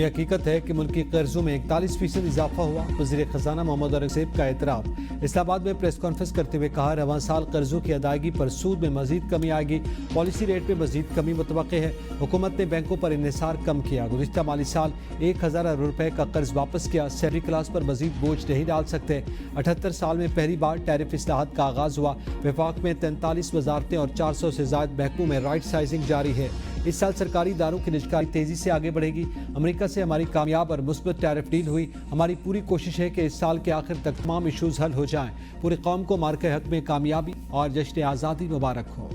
یہ حقیقت ہے کہ ملکی قرضوں میں 41% اضافہ ہوا۔ وزیر خزانہ محمد اورنگزیب کا اعتراف۔ اسلام آباد میں پریس کانفرنس کرتے ہوئے کہا، رواں سال قرضوں کی ادائیگی پر سود میں مزید کمی آئے گی، پالیسی ریٹ میں مزید کمی متوقع ہے۔ حکومت نے بینکوں پر انحصار کم کیا، گزشتہ مالی سال 1000 ارب روپے کا قرض واپس کیا، سیلری کلاس پر مزید بوجھ نہیں ڈال سکتے۔ 78 سال میں پہلی بار ٹیرف اصلاحات کا آغاز ہوا۔ وفاق میں 43 وزارتیں اور 400 سے زائد محکموں میں رائٹ سائزنگ جاری ہے۔ اس سال سرکاری اداروں کی نجکاری تیزی سے آگے بڑھے گی۔ امریکہ سے ہماری کامیاب اور مثبت ٹیرف ڈیل ہوئی۔ ہماری پوری کوشش ہے کہ اس سال کے آخر تک تمام ایشوز حل ہو جائیں۔ پوری قوم کو مارکہ حق میں کامیابی اور جشن آزادی مبارک ہو۔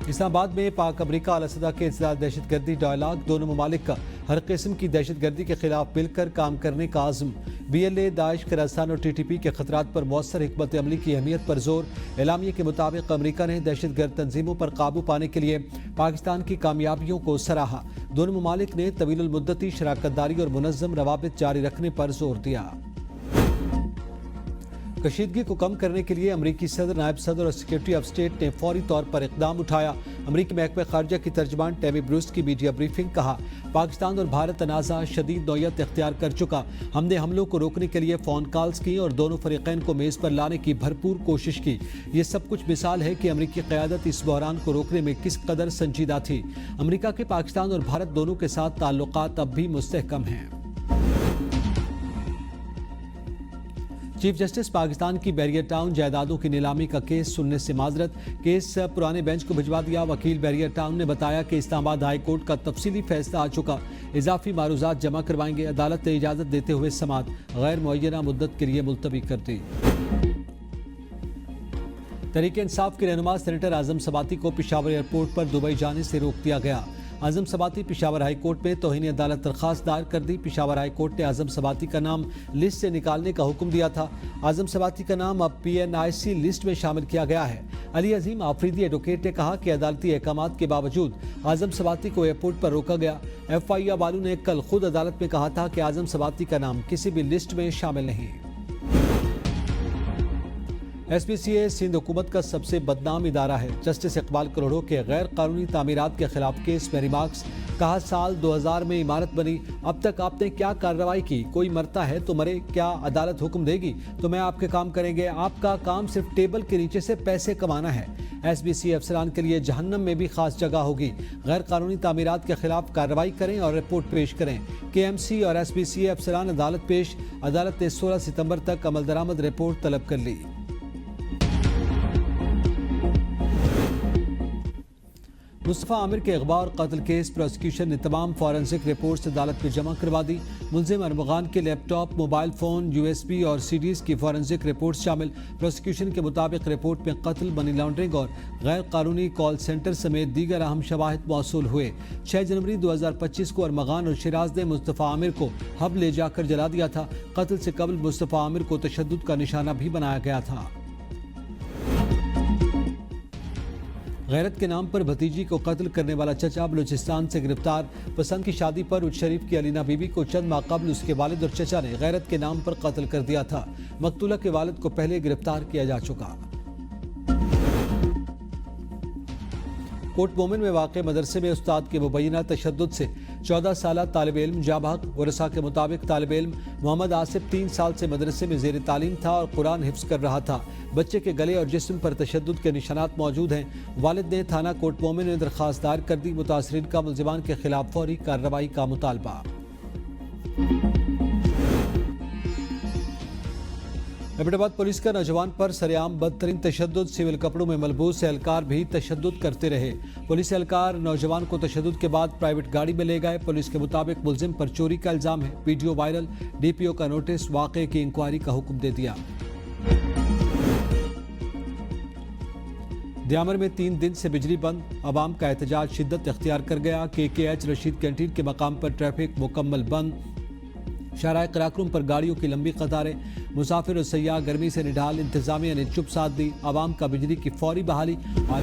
اسلام آباد میں پاک امریکہ اعلیٰ سطح کے انسداد دہشت گردی ڈائیلاگ، دونوں ممالک کا ہر قسم کی دہشت گردی کے خلاف مل کر کام کرنے کا عزم۔ بی ایل اے، داعش، خراسان اور ٹی ٹی پی کے خطرات پر مؤثر حکمت عملی کی اہمیت پر زور۔ اعلامیے کے مطابق امریکہ نے دہشت گرد تنظیموں پر قابو پانے کے لیے پاکستان کی کامیابیوں کو سراہا۔ دونوں ممالک نے طویل المدتی شراکت داری اور منظم روابط جاری رکھنے پر زور دیا۔ کشیدگی کو کم کرنے کے لیے امریکی صدر، نائب صدر اور سیکرٹری آف اسٹیٹ نے فوری طور پر اقدام اٹھایا۔ امریکی محکمہ خارجہ کی ترجمان ٹیمی بروس کی میڈیا بریفنگ، کہا، پاکستان اور بھارت تنازع شدید نوعیت اختیار کر چکا۔ ہم نے حملوں کو روکنے کے لیے فون کالز کی اور دونوں فریقین کو میز پر لانے کی بھرپور کوشش کی۔ یہ سب کچھ مثال ہے کہ امریکی قیادت اس بحران کو روکنے میں کس قدر سنجیدہ تھی۔ امریکہ کے پاکستان اور بھارت دونوں کے ساتھ تعلقات اب بھی مستحکم ہیں۔ چیف جسٹس پاکستان کی بیریئر ٹاؤن جائیدادوں کی نیلامی کا کیس سننے سے معذرت، کیس پرانے بینچ کو بھجوا دیا۔ وکیل بیریئر ٹاؤن نے بتایا کہ اسلام آباد ہائی کورٹ کا تفصیلی فیصلہ آ چکا، اضافی معروضات جمع کروائیں گے۔ عدالت نے اجازت دیتے ہوئے سماعت غیر معینہ مدت کے لیے ملتوی کر دی۔ تحریک انصاف کے رہنما سینیٹر اعظم سباتی کو پشاور ایئرپورٹ پر دبئی جانے سے روک دیا گیا۔ اعظم سباتی پشاور ہائی کورٹ میں توہین عدالت درخواست دائر کر دی۔ پشاور ہائی کورٹ نے اعظم سباتی کا نام لسٹ سے نکالنے کا حکم دیا تھا۔ اعظم سباتی کا نام اب PNIC لسٹ میں شامل کیا گیا ہے۔ علی عظیم آفریدی ایڈوکیٹ نے کہا کہ عدالتی احکامات کے باوجود اعظم سباتی کو ایئرپورٹ پر روکا گیا۔ FIA والوں نے کل خود عدالت میں کہا تھا کہ اعظم سباتی کا نام کسی بھی لسٹ میں شامل نہیں۔ SPCA سندھ حکومت کا سب سے بدنام ادارہ ہے۔ جسٹس اقبال کروڑوں کے غیر قانونی تعمیرات کے خلاف کیس میں ریمارکس، کہا، سال 2000 میں عمارت بنی، اب تک آپ نے کیا کارروائی کی؟ کوئی مرتا ہے تو مرے، کیا عدالت حکم دے گی تو میں آپ کے کام کریں گے؟ آپ کا کام صرف ٹیبل کے نیچے سے پیسے کمانا ہے۔ SPCA افسران کے لیے جہنم میں بھی خاص جگہ ہوگی۔ غیر قانونی تعمیرات کے خلاف کارروائی کریں اور رپورٹ پیش کریں۔ KMC اور SPCA افسران عدالت پیش۔ عدالت نے 16 ستمبر تک عمل درآمد رپورٹ طلب کر لی۔ مصطفیٰ عامر کے اغوا اور قتل کیس پروسیکیوشن نے تمام فورنسک رپورٹس عدالت میں جمع کروا دی۔ ملزم ارمغان کے لیپ ٹاپ، موبائل فون، USB اور CDs کی فورنسک رپورٹس شامل۔ پروسیکیوشن کے مطابق رپورٹ میں قتل، منی لانڈرنگ اور غیر قانونی کال سینٹر سمیت دیگر اہم شواہد موصول ہوئے۔ 6 جنوری 2025 کو ارمغان اور شیراز نے مصطفیٰ عامر کو ہب لے جا کر جلا دیا تھا۔ قتل سے قبل مصطفیٰ عامر کو تشدد کا نشانہ بھی بنایا گیا تھا۔ غیرت کے نام پر بھتیجی کو قتل کرنے والا چچا بلوچستان سے گرفتار۔ پسند کی شادی پر اچ شریف کی علینا بی بی کو چند ماہ قبل اس کے والد اور چچا نے غیرت کے نام پر قتل کر دیا تھا۔ مقتولہ کے والد کو پہلے گرفتار کیا جا چکا۔ کوٹ مومن میں واقع مدرسے میں استاد کے مبینہ تشدد سے 14 سالہ طالب علم جاں بحق۔ ورثاء کے مطابق طالب علم محمد آصف 3 سال سے مدرسے میں زیر تعلیم تھا اور قرآن حفظ کر رہا تھا۔ بچے کے گلے اور جسم پر تشدد کے نشانات موجود ہیں۔ والد نے تھانہ کوٹ مومن میں درخواست دائر کر دی۔ متاثرین کا ملزمان کے خلاف فوری کارروائی کا مطالبہ۔ ایبٹ آباد پولیس کا نوجوان پر سرعام بدترین تشدد، سول کپڑوں میں ملبوس اہلکار بھی تشدد کرتے رہے۔ پولیس اہلکار نوجوان کو تشدد کے بعد پرائیویٹ گاڑی میں لے گئے۔ پولیس کے مطابق ملزم پر چوری کا الزام ہے۔ ویڈیو وائرل، DPO کا نوٹس، واقعے کی انکوائری کا حکم دے دیا۔ دیامر میں 3 دن سے بجلی بند، عوام کا احتجاج شدت اختیار کر گیا۔ KKH رشید کینٹین کے مقام پر ٹریفک مکمل بند۔ شاہراہ قراقرم پر گاڑیوں کی لمبی قطاریں، مسافر اور سیاح گرمی سے نڈھال۔ انتظامیہ نے چپ ساتھ دی۔ عوام کا بجلی کی فوری بحالی اور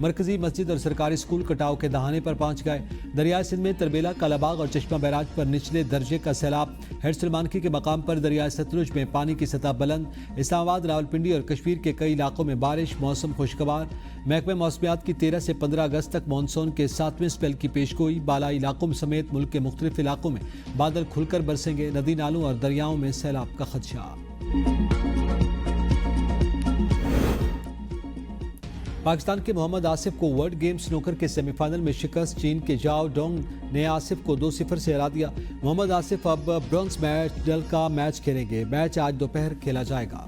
مرکزی مسجد اور سرکاری اسکول کٹاؤ کے دہانے پر پہنچ گئے۔ دریائے سندھ میں تربیلا، کالا باغ اور چشمہ بیراج پر نچلے درجے کا سیلاب۔ ہیڈ سلمانکی کے مقام پر دریائے ستلج میں پانی کی سطح بلند۔ اسلام آباد، راولپنڈی اور کشمیر کے کئی علاقوں میں بارش، موسم خوشگوار۔ محکمہ موسمیات کی 13 سے 15 اگست تک مانسون کے 7ویں اسپیل کی پیشگوئی۔ بالائی علاقوں سمیت ملک کے مختلف علاقوں میں بادل کھل کر برسیں گے۔ ندی نالوں اور دریاؤں میں سیلاب کا خدشہ۔ پاکستان کے محمد آصف کو ورلڈ گیم سنوکر کے سیمی فائنل میں شکست۔ چین کے جاؤ ڈونگ نے آصف کو 2-0 سے ہرا دیا۔ محمد آصف اب برونز میڈل کا میچ کھیلیں گے۔ میچ آج دوپہر کھیلا جائے گا۔